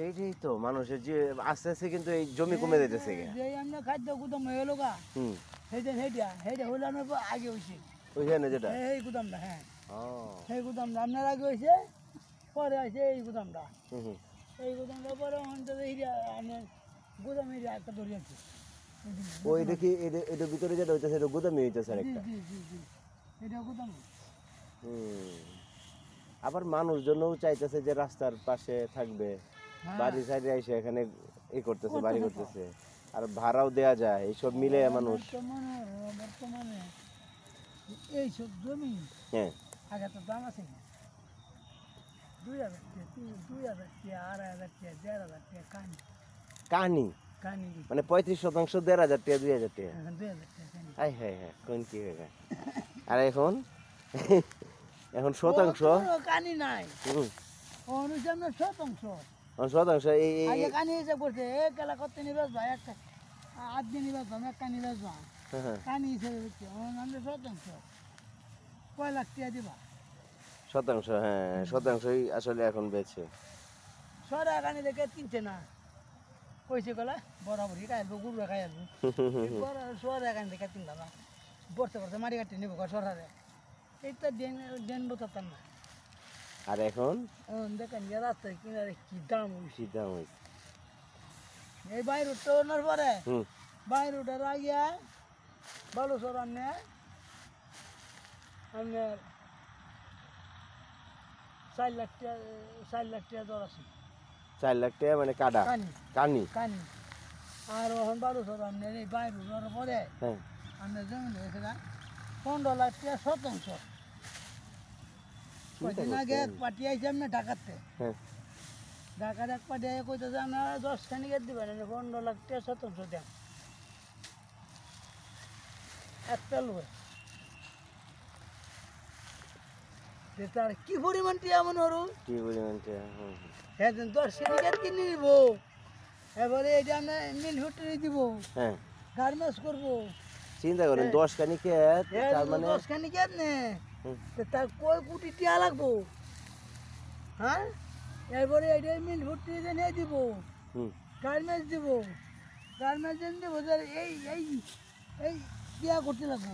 এইটাই তো মানুষের যে আস্তে আস্তে কিন্তু এই জমি কমে যাইতেছে যে আমরা খাদ্য গুদাম হয়ে গেল গা সেইটা হলে আমরা আগে হয়েছে ওইখানে যেটা এই গুদামটা হ্যাঁ সেই গুদামটা আপনার আগে হয়েছে পরে আছে এই গুদামটা এই গুদামটা পরে অন্তত আপনার গুদাম এরিয়া একটা ধরে আছে ওই দেখি এটা ভিতরে যেটা হইতেছে এটা গুদামই হইতেছে একটা এটা গুদাম আবার মানুষজনও চাইতেছে যে রাস্তার পাশে থাকবে বাড়ি সাইডে এসে এখানে ই করতেছে বাড়ি করতেছে আর ভাড়াও দেয়া যায় এইসব মিলে মানুষ বর্তমানে এইসব জমি হ্যাঁ আগে তো দাম আছে 2,000 টাকা 2,000 টাকা 2,500 টাকা 1,500 টাকা কানি কানি কানি মানে 35% 1,500 টাকা 2,000 টাকা এখন 2,000 টাকা কানি আই হ্যাঁ হ্যাঁ কোন কি হয়ে গেল আর এখন এখন শতাংশ কানি নাই অনুসারে শতাংশ শতাংশ এই আগে কানি হিসাব করছে এক এলা কত নিবাস ভাই একটা 8 দিন নিবাস ভাই একটা নিবাস ভাই কানি হিসাবে হচ্ছে আমরা শতাংশ কয় লাখ টাকা দিবা শতাংশ হ্যাঁ শতাংশই আসলে এখন বেছে সরা কানি দেখে কিনছে না কইছে গলা বরাবরই খাইবো গুড় খাইবো বড় সরা কানি দেখে কিনবা না বর্তে বর্তে মারি কাটি নেব সরারে এইটা দেন বোতাম না আর এখন দেখেন রাস্তায় কিনারে কি দাম হয়েছে দাম হয়েছে এই বাইরে উঠতে ওনার পরে বাইরে উঠার আগে ভালো সর আপনার 4 লাখ টাকা দর আছে 4 লাখ টাকা মানে কাটা কানি কানি আর ওখান ভালো সর আপনার এই বাইরে উঠার পরে আপনার জমি হয়েছে না 15 লাখ টাকা শতাংশ কদিন আগে এক পার্টি আইছে আপনি ঢাকাতে ঢাকার এক পার্টি আগে কইতেছে আপনারা 10 খানিক দিবেন 15 লাখ টাকা শতাংশ দেন একটা লোক তার কি পরিমাণ টিয়া মনে হরু কি পরিমাণ টিয়া হ্যাঁ 10 খানিক কিনে নিব এবারে এটা আমরা মিল ফুটে দিব হ্যাঁ গার্মেন্টস করবো চিন্তা করেন 10 খানিক তার মানে 10 খানিক নে তার কয় কোটি টিয়া লাগবো হ্যাঁ এরপরে এটা মিল ভর্তি নিয়ে দিব গার্মেন্টস দিব গার্মেন্টস দিব এই এই এই টিয়া করতে লাগবো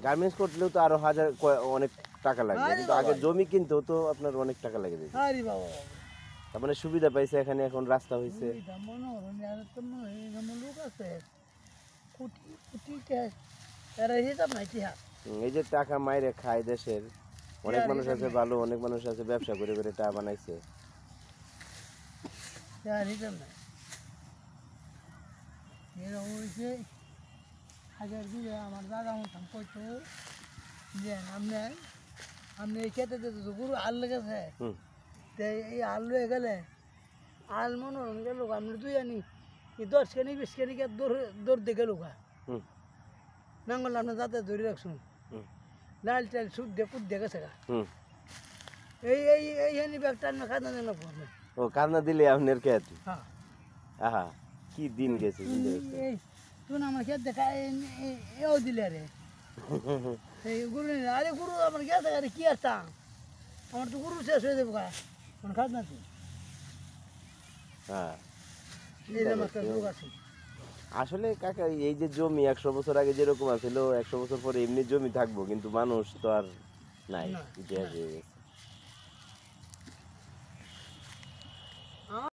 গার্মেন্টস করলেও তো আরো হাজার অনেক টাকা লাগবে কিন্তু আগে জমি কিনতেও তো আপনার অনেক টাকা লাগে দিবে আরে বাবা তার মানে সুবিধা পাইছে এখানে এখন রাস্তা হইছে লোক আছে কোটি কোটি এরা হিসাব নাই টিয়া এই যে টাকা মাইরে খায় দেশের অনেক মানুষ আছে ভালো অনেক মানুষ আছে ব্যবসা করে করে টাকা বানাইছে আগের দিকে আমার দাদা মতন কইতো যে আপনি এই খেতে দিতে গরু আল লেগেছে এই আল লয়ে গেলে আল মনোরম গেল আপনি দুই আনি 10 খানি 20 খানি দৌড় দিয়ে গেল নাঙ্গল আপনি যাতে ধরে রাখছুন লাল চাল সুদ দিয়ে কুদ দিয়ে গেছে এই এই এই ব্যাগটা আপনি খাজনা দেন ও কান্না দিলে আপনার খেত হ্যাঁ আহা কি দিন গেছে এই তুই আমার খেত দেখা এও দিলে রে এই গুরু আরে গুরু আমার গেছে আরে কি আসতা আমার তো গুরু শেষ হয়ে যাবো মানে খাজনা তুই হ্যাঁ এই একটা লোক আছে আসলে কাকা এই যে জমি 100 বছর আগে যেরকম আছিল 100 বছর পরে এমনি জমি থাকবো কিন্তু মানুষ তো আর নাই ইতিহাসে